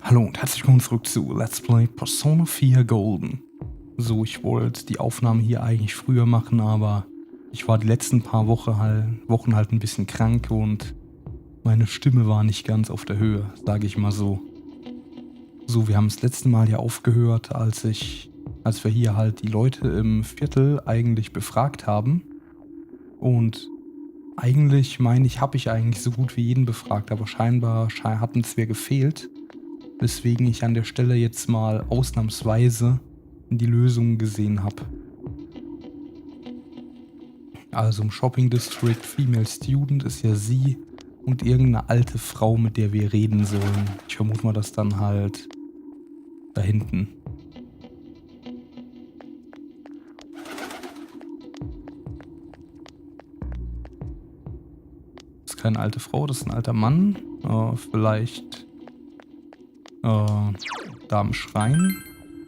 Hallo und herzlich willkommen zurück zu Let's Play Persona 4 Golden. So, ich wollte die Aufnahme hier eigentlich früher machen, aber ich war die letzten paar Wochen halt ein bisschen krank und meine Stimme war nicht ganz auf der Höhe, sage ich mal so. So, wir haben das letzte Mal ja aufgehört, als wir hier halt die Leute im Viertel eigentlich befragt haben. Und eigentlich, habe ich eigentlich so gut wie jeden befragt, aber scheinbar hatten es wer gefehlt. Weswegen ich an der Stelle jetzt mal ausnahmsweise die Lösung gesehen habe. Also im Shopping District Female Student ist ja sie und irgendeine alte Frau, mit der wir reden sollen. Ich vermute mal, das dann halt da hinten. Das ist keine alte Frau, das ist ein alter Mann. Vielleicht da am Schrein.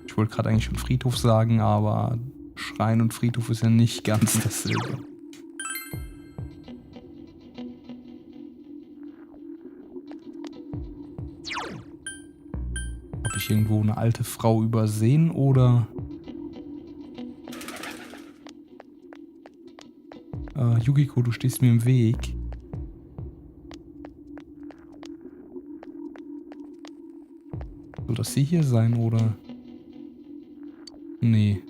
Ich wollte gerade eigentlich schon Friedhof sagen, aber Schrein und Friedhof ist ja nicht ganz dasselbe. Habe ich irgendwo eine alte Frau übersehen oder... Yukiko, du stehst mir im Weg. Soll das sie hier sein, oder? Nee.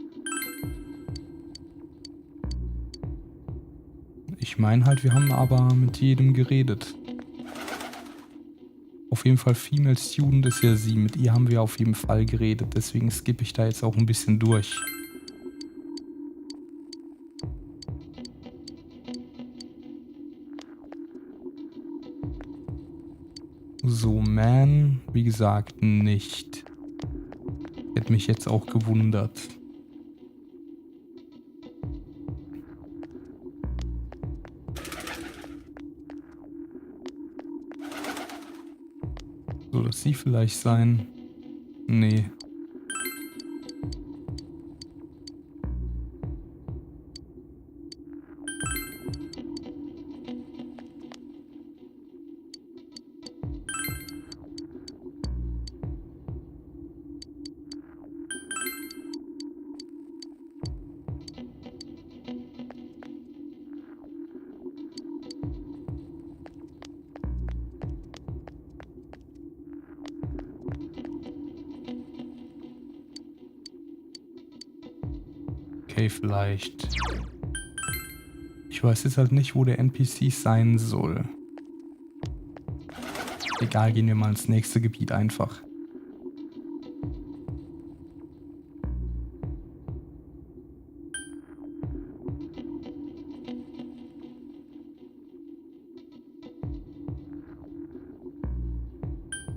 Ich meine halt, wir haben aber mit jedem geredet. Auf jeden Fall Female Student ist ja sie. Mit ihr haben wir auf jeden Fall geredet. Deswegen skippe ich da jetzt auch ein bisschen durch. So, Man, wie gesagt, nicht. Hätte mich jetzt auch gewundert. Soll das sie vielleicht sein? Nee. Okay, vielleicht. Ich weiß jetzt halt nicht, wo der NPC sein soll. Egal, gehen wir mal ins nächste Gebiet einfach.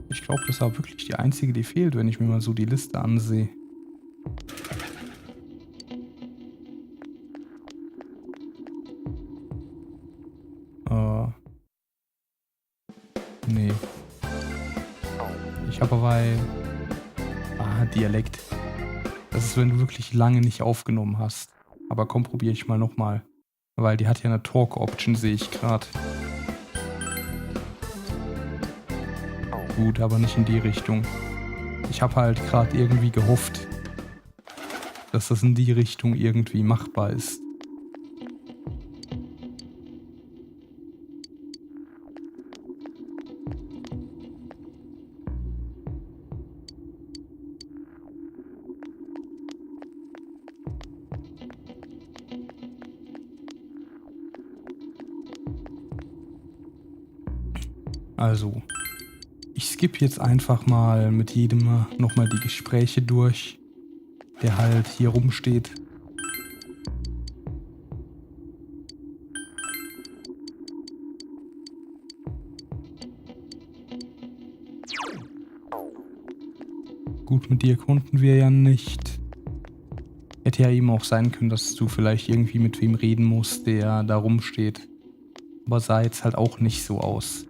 Ich glaube, das war wirklich die einzige, die fehlt, wenn ich mir mal so die Liste ansehe. Nee. Ich habe aber Dialekt. Das ist, wenn du wirklich lange nicht aufgenommen hast. Aber komm, probiere ich mal nochmal. Weil die hat ja eine Talk-Option, sehe ich gerade. Gut, aber nicht in die Richtung. Ich habe halt gerade irgendwie gehofft, dass das in die Richtung irgendwie machbar ist. Also, ich skippe jetzt einfach mal mit jedem nochmal die Gespräche durch, der halt hier rumsteht. Gut, mit dir konnten wir ja nicht. Hätte ja eben auch sein können, dass du vielleicht irgendwie mit wem reden musst, der da rumsteht. Aber sah jetzt halt auch nicht so aus.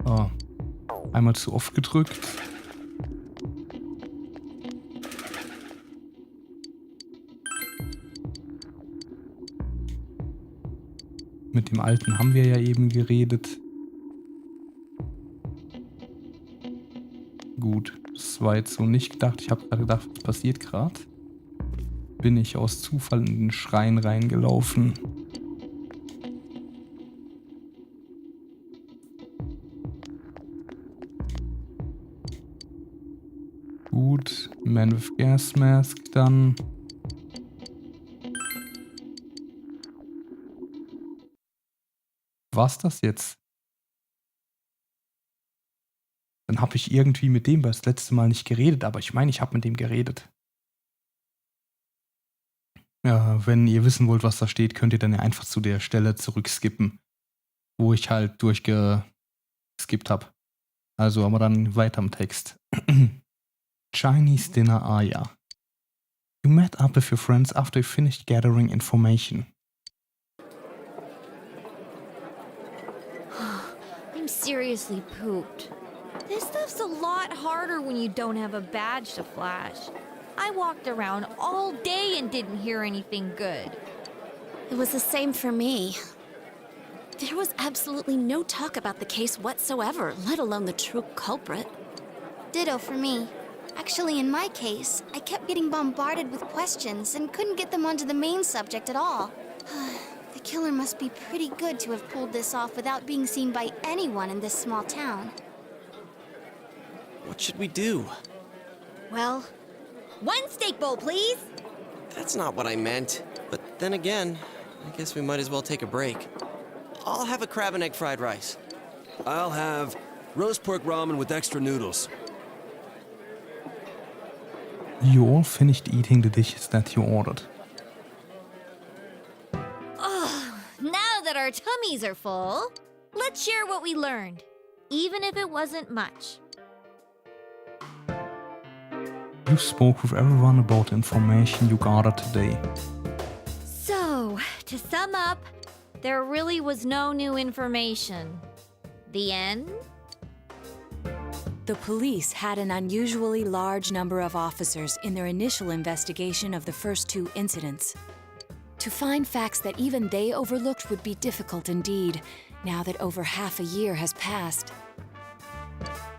Oh. Einmal zu oft gedrückt. Mit dem Alten haben wir ja eben geredet. Gut, das war jetzt so nicht gedacht. Ich habe gerade gedacht, was passiert gerade? Bin ich aus Zufall in den Schrein reingelaufen. Gut, Man with Gas Mask dann. War's das jetzt? Dann habe ich irgendwie mit dem das letzte Mal nicht geredet, aber ich meine, ich habe mit dem geredet. Ja, wenn ihr wissen wollt, was da steht, könnt ihr dann ja einfach zu der Stelle zurückskippen, wo ich halt durchgeskippt habe. Also, aber dann weiter im Text. Chinese Dinner Aya. You met up with your friends after you finished gathering information. I'm seriously pooped. This stuff's a lot harder when you don't have a badge to flash. I walked around all day and didn't hear anything good. It was the same for me. There was absolutely no talk about the case whatsoever, let alone the true culprit. Ditto for me. Actually, in my case, I kept getting bombarded with questions and couldn't get them onto the main subject at all. The killer must be pretty good to have pulled this off without being seen by anyone in this small town. What should we do? Well, one steak bowl, please. That's not what I meant. But then again, I guess we might as well take a break. I'll have a crab and egg fried rice. I'll have roast pork ramen with extra noodles. You all finished eating the dishes that you ordered. Now that our tummies are full, let's share what we learned, even if it wasn't much. You spoke with everyone about the information you gathered today. So, to sum up, there really was no new information. The end? The police had an unusually large number of officers in their initial investigation of the first two incidents. To find facts that even they overlooked would be difficult indeed, now that over half a year has passed.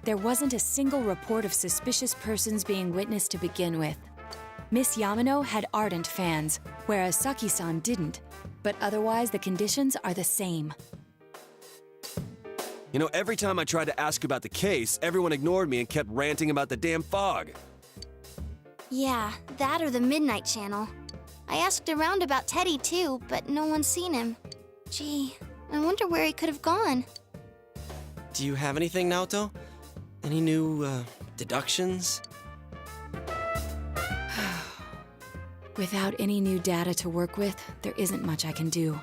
There wasn't a single report of suspicious persons being witnessed to begin with. Miss Yamano had ardent fans, whereas Saki-san didn't, but otherwise the conditions are the same. You know, every time I tried to ask about the case, everyone ignored me and kept ranting about the damn fog. Yeah, that or the Midnight Channel. I asked around about Teddy too, but no one's seen him. Gee, I wonder where he could have gone. Do you have anything, Naoto? Any new, deductions? Without any new data to work with, there isn't much I can do.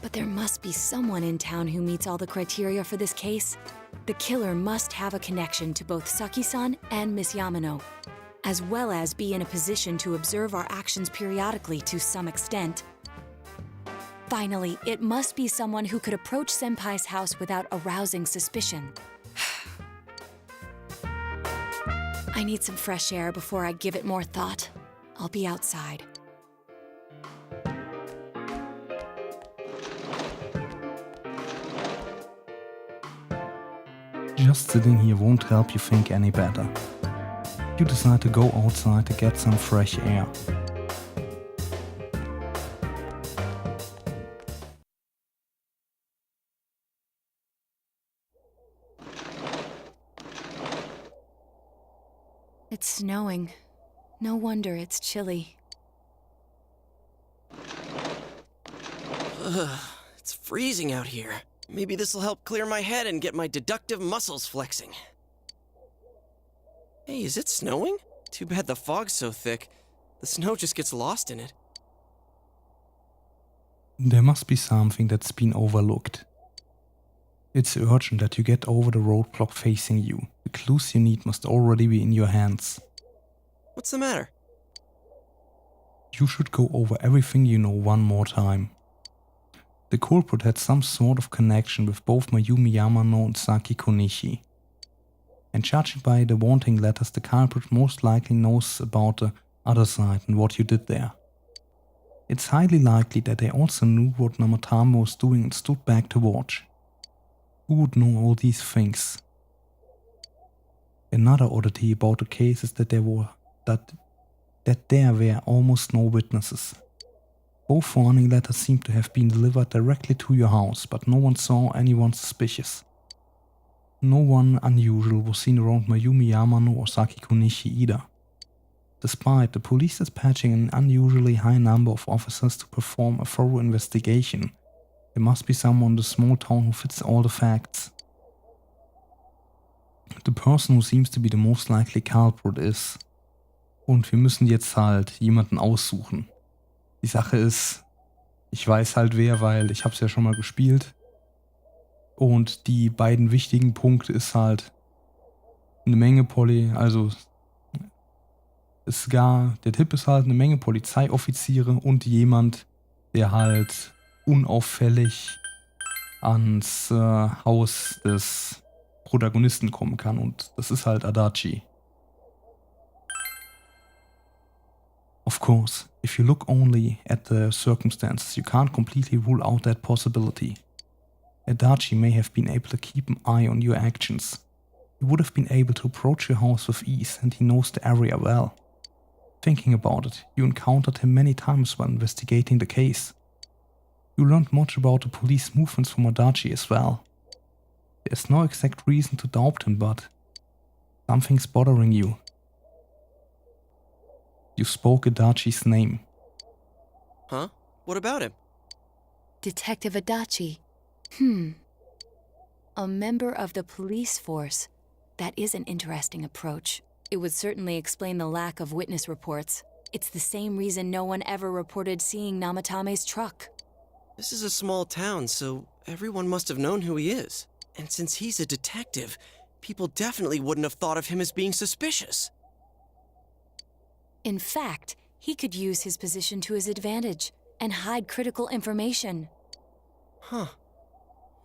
But there must be someone in town who meets all the criteria for this case. The killer must have a connection to both Saki-san and Miss Yamano, as well as be in a position to observe our actions periodically to some extent. Finally, it must be someone who could approach Senpai's house without arousing suspicion. I need some fresh air before I give it more thought. I'll be outside. Just sitting here won't help you think any better. You decide to go outside to get some fresh air. It's snowing. No wonder it's chilly. It's freezing out here. Maybe this'll help clear my head and get my deductive muscles flexing. Hey, is it snowing? Too bad the fog's so thick. The snow just gets lost in it. There must be something that's been overlooked. It's urgent that you get over the roadblock facing you. The clues you need must already be in your hands. What's the matter? You should go over everything you know one more time. The culprit had some sort of connection with both Mayumi Yamano and Saki Konishi. And judging by the wanting letters, the culprit most likely knows about the other side and what you did there. It's highly likely that they also knew what Namatame was doing and stood back to watch. Who would know all these things? Another oddity about the case is that there were almost no witnesses. Both warning letters seem to have been delivered directly to your house, but no one saw anyone suspicious. No one unusual was seen around Mayumi Yamano or Sakiko Nishi either. Despite the police dispatching an unusually high number of officers to perform a thorough investigation, there must be someone in the small town who fits all the facts. The person who seems to be the most likely culprit is. Und wir müssen jetzt halt jemanden aussuchen. Die Sache ist, ich weiß halt wer, weil ich hab's ja schon mal gespielt. Und die beiden wichtigen Punkte ist halt eine Menge der Tipp ist halt eine Menge Polizeioffiziere und jemand, der halt unauffällig ans Haus des Protagonisten kommen kann, und das ist halt ADACHI. Of course, if you look only at the circumstances, you can't completely rule out that possibility. ADACHI may have been able to keep an eye on your actions. He would have been able to approach your house with ease, and he knows the area well. Thinking about it, you encountered him many times while investigating the case. You learned much about the police movements from ADACHI as well. There's no exact reason to doubt him, but something's bothering you. You spoke ADACHI's name. Huh? What about him? Detective ADACHI. A member of the police force. That is an interesting approach. It would certainly explain the lack of witness reports. It's the same reason no one ever reported seeing Namatame's truck. This is a small town, so everyone must have known who he is. And since he's a detective, people definitely wouldn't have thought of him as being suspicious. In fact, he could use his position to his advantage and hide critical information. Huh.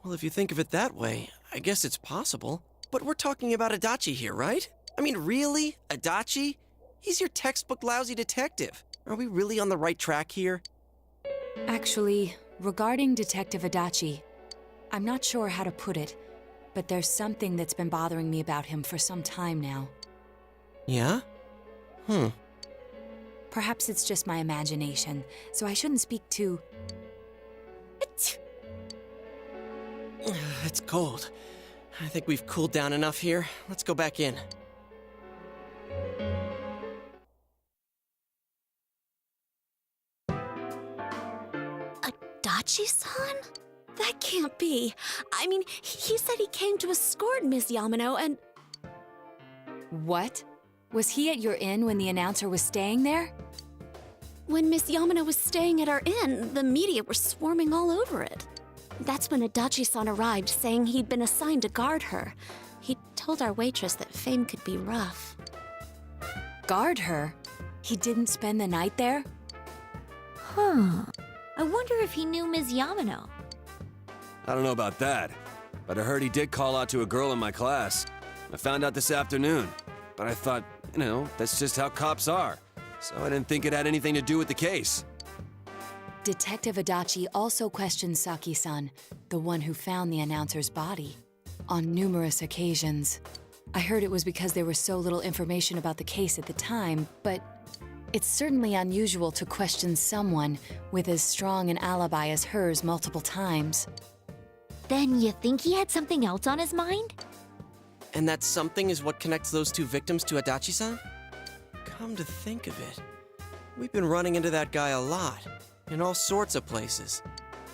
Well, if you think of it that way, I guess it's possible. But we're talking about ADACHI here, right? I mean, really? ADACHI? He's your textbook lousy detective. Are we really on the right track here? Actually, regarding Detective ADACHI, I'm not sure how to put it, but there's something that's been bothering me about him for some time now. Yeah? Perhaps it's just my imagination, so I shouldn't speak too... It's cold. I think we've cooled down enough here. Let's go back in. ADACHI-san? That can't be. I mean, he said he came to escort Miss Yamano and... What? Was he at your inn when the announcer was staying there? When Miss Yamano was staying at our inn, the media were swarming all over it. That's when ADACHI-san arrived, saying he'd been assigned to guard her. He told our waitress that fame could be rough. Guard her? He didn't spend the night there? Huh. I wonder if he knew Ms. Yamano. I don't know about that, but I heard he did call out to a girl in my class. I found out this afternoon, but I thought, that's just how cops are. So I didn't think it had anything to do with the case. Detective ADACHI also questioned Saki-san, the one who found the announcer's body, on numerous occasions. I heard it was because there was so little information about the case at the time, but it's certainly unusual to question someone with as strong an alibi as hers multiple times. Then you think he had something else on his mind? And that something is what connects those two victims to ADACHI-san? Come to think of it, we've been running into that guy a lot, in all sorts of places.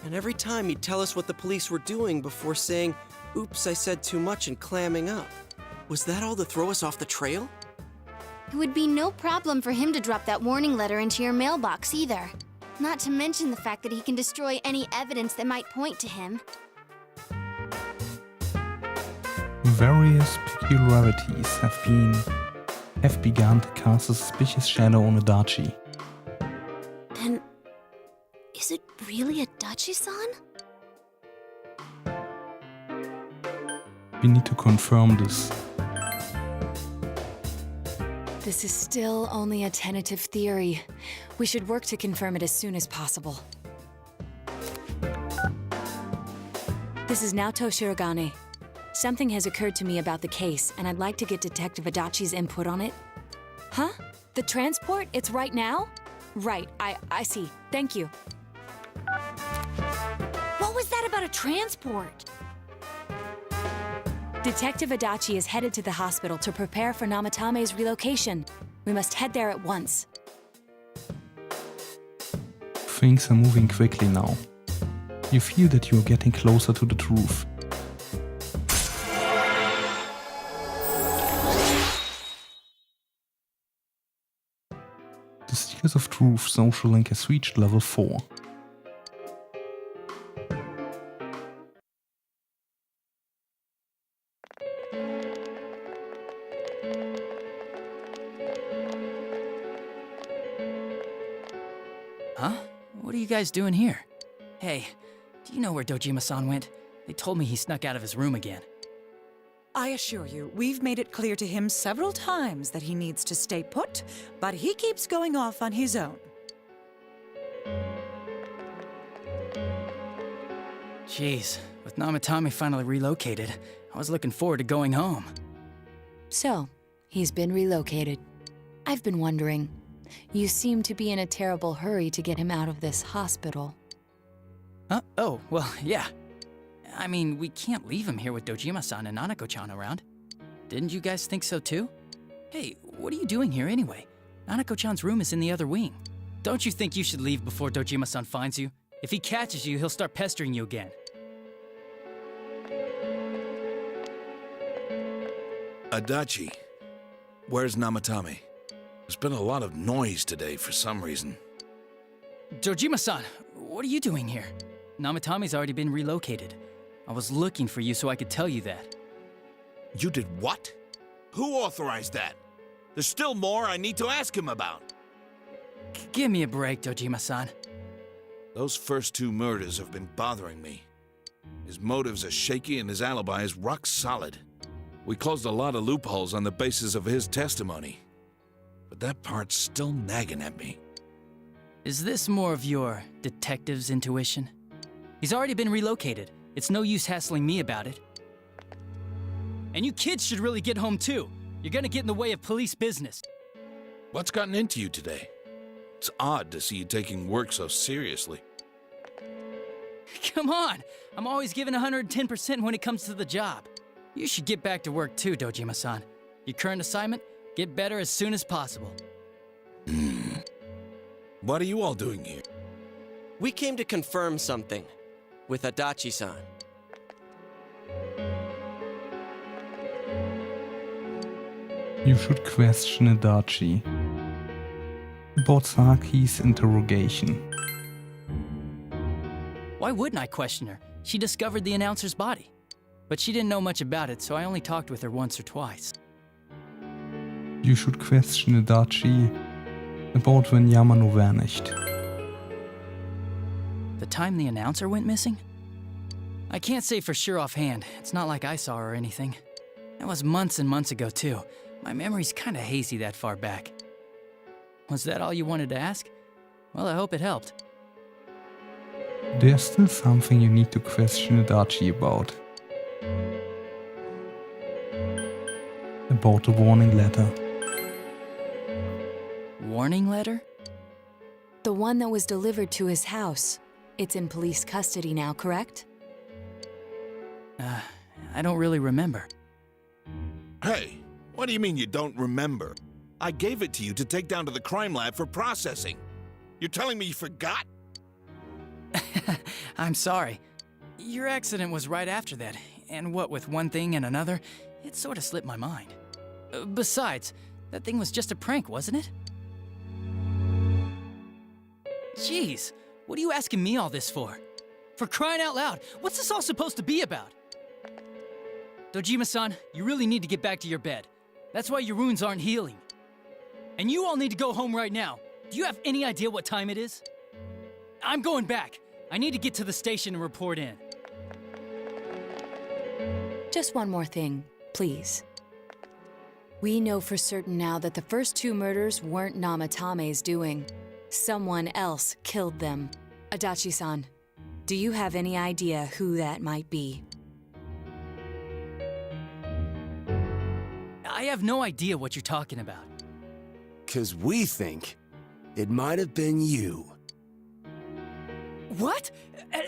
And every time he'd tell us what the police were doing before saying, "Oops, I said too much," and clamming up. Was that all to throw us off the trail? It would be no problem for him to drop that warning letter into your mailbox either. Not to mention the fact that he can destroy any evidence that might point to him. Various peculiarities have begun to cast a suspicious shadow on ADACHI. Then, is it really ADACHI-san? We need to confirm this. This is still only a tentative theory. We should work to confirm it as soon as possible. This is Naoto Shirogane. Something has occurred to me about the case, and I'd like to get Detective Adachi's input on it. Huh? The transport? It's right now? Right, I see. Thank you. What was that about a transport? Detective Adachi is headed to the hospital to prepare for Namatame's relocation. We must head there at once. Things are moving quickly now. You feel that you are getting closer to the truth. The Seekers of Truth social link has reached level 4. Huh? What are you guys doing here? Hey, do you know where Dojima-san went? They told me he snuck out of his room again. I assure you, we've made it clear to him several times that he needs to stay put, but he keeps going off on his own. Jeez, with Namatame finally relocated, I was looking forward to going home. So, he's been relocated. I've been wondering, you seem to be in a terrible hurry to get him out of this hospital. Huh? Oh, well, yeah. I mean, we can't leave him here with Dojima-san and Nanako-chan around. Didn't you guys think so too? Hey, what are you doing here anyway? Nanako-chan's room is in the other wing. Don't you think you should leave before Dojima-san finds you? If he catches you, he'll start pestering you again. Adachi, where's Namatame? There's been a lot of noise today for some reason. Dojima-san, what are you doing here? Namatame's already been relocated. I was looking for you so I could tell you that. You did what? Who authorized that? There's still more I need to ask him about. Give me a break, Dojima-san. Those first 2 murders have been bothering me. His motives are shaky and his alibi is rock solid. We closed a lot of loopholes on the basis of his testimony. But that part's still nagging at me. Is this more of your detective's intuition? He's already been relocated. It's no use hassling me about it. And you kids should really get home too. You're gonna get in the way of police business. What's gotten into you today? It's odd to see you taking work so seriously. Come on! I'm always giving 110% when it comes to the job. You should get back to work too, Dojima-san. Your current assignment? Get better as soon as possible. What are you all doing here? We came to confirm something with Adachi-san. You should question Adachi about Saki's interrogation. Why wouldn't I question her? She discovered the announcer's body. But she didn't know much about it, so I only talked with her once or twice. You should question Adachi about when Yamano vanished. The time the announcer went missing? I can't say for sure offhand. It's not like I saw her or anything. That was months and months ago, too. My memory's kinda hazy that far back. Was that all you wanted to ask? Well, I hope it helped. There's still something you need to question Adachi about. About the warning letter. Warning letter? The one that was delivered to his house. It's in police custody now, correct? I don't really remember. Hey, what do you mean you don't remember? I gave it to you to take down to the crime lab for processing. You're telling me you forgot? I'm sorry. Your accident was right after that, and what with one thing and another, it sort of slipped my mind. Besides, that thing was just a prank, wasn't it? Jeez, what are you asking me all this for? For crying out loud, what's this all supposed to be about? Dojima-san, you really need to get back to your bed. That's why your wounds aren't healing. And you all need to go home right now. Do you have any idea what time it is? I'm going back. I need to get to the station and report in. Just one more thing, please. We know for certain now that the first 2 murders weren't Namatame's doing. Someone else killed them. Adachi-san, do you have any idea who that might be? I have no idea what you're talking about. 'Cause we think it might have been you. What?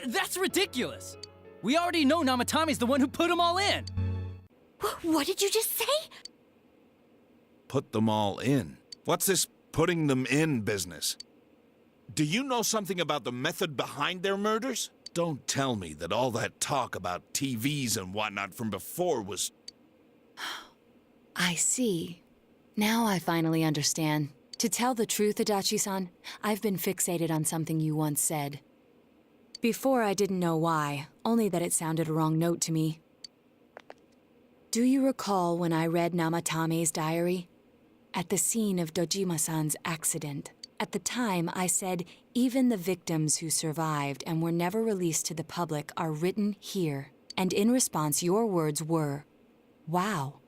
That's ridiculous! We already know Namatame's the one who put them all in! What did you just say? Put them all in? What's this putting them in business? Do you know something about the method behind their murders? Don't tell me that all that talk about TVs and whatnot from before was... I see. Now I finally understand. To tell the truth, Adachi-san, I've been fixated on something you once said. Before I didn't know why, only that it sounded a wrong note to me. Do you recall when I read Namatame's diary? At the scene of Dojima-san's accident. At the time, I said, even the victims who survived and were never released to the public are written here. And in response, your words were, wow.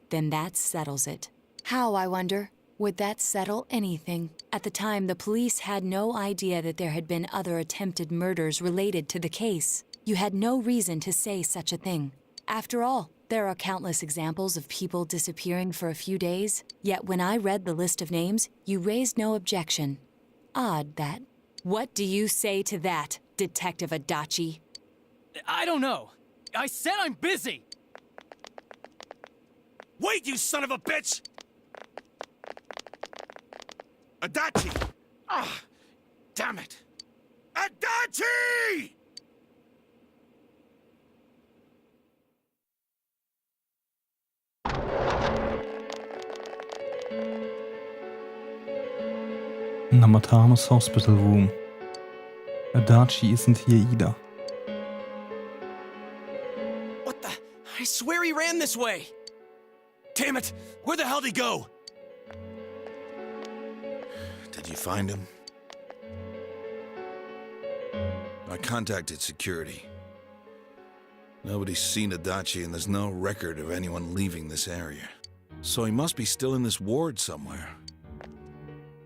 Then that settles it. How, I wonder? Would that settle anything? At the time, the police had no idea that there had been other attempted murders related to the case. You had no reason to say such a thing. After all, there are countless examples of people disappearing for a few days. Yet when I read the list of names, you raised no objection. Odd, that. What do you say to that, Detective Adachi? I don't know. I said I'm busy! Wait, you son of a bitch! Adachi! Ah, damn it! Adachi! Namatame's hospital room. Adachi isn't here either. What the? I swear he ran this way! Damn it! Where the hell'd he go? Did you find him? I contacted security. Nobody's seen Adachi and there's no record of anyone leaving this area. So he must be still in this ward somewhere.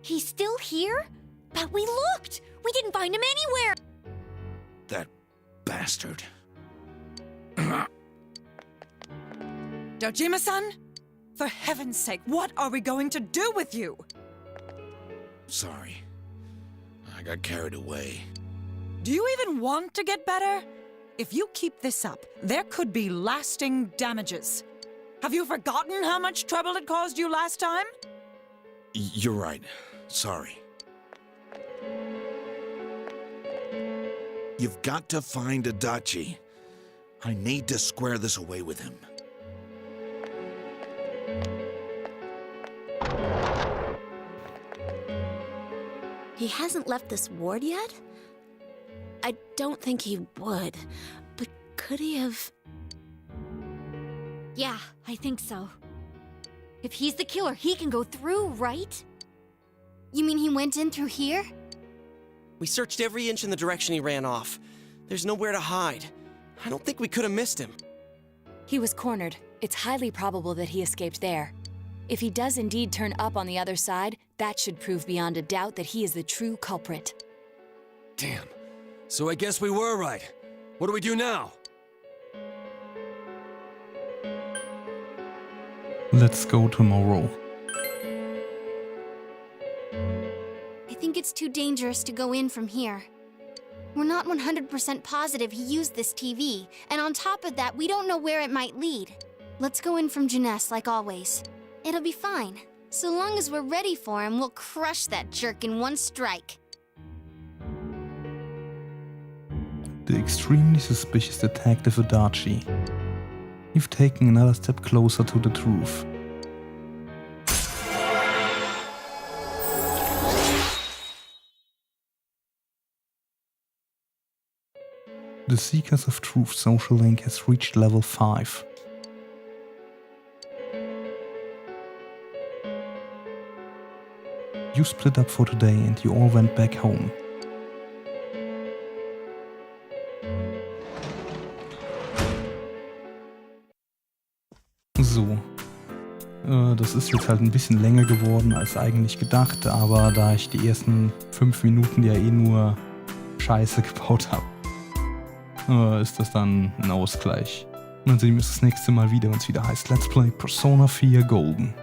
He's still here? But we looked! We didn't find him anywhere! That bastard. Dojima-san? For heaven's sake, what are we going to do with you? Sorry. I got carried away. Do you even want to get better? If you keep this up, there could be lasting damages. Have you forgotten how much trouble it caused you last time? You're right. Sorry. You've got to find Adachi. I need to square this away with him. He hasn't left this ward yet? I don't think he would, but could he have... Yeah, I think so. If he's the killer, he can go through, right? You mean he went in through here? We searched every inch in the direction he ran off. There's nowhere to hide. I don't think we could have missed him. He was cornered. It's highly probable that he escaped there. If he does indeed turn up on the other side, that should prove beyond a doubt that he is the true culprit. Damn. So I guess we were right. What do we do now? Let's go tomorrow. I think it's too dangerous to go in from here. We're not 100% positive he used this TV, and on top of that, we don't know where it might lead. Let's go in from Jeunesse like always. It'll be fine. So long as we're ready for him, we'll crush that jerk in one strike. The extremely suspicious Detective Adachi. You've taken another step closer to the truth. The Seekers of Truth social link has reached level 5. You split up for today and you all went back home. So, Das ist jetzt halt ein bisschen länger geworden als eigentlich gedacht, aber da ich die ersten 5 Minuten ja eh nur Scheiße gebaut habe, ist das dann ein Ausgleich. Und dann sehen wir uns das nächste Mal wieder, wenn es wieder heißt Let's Play Persona 4 Golden.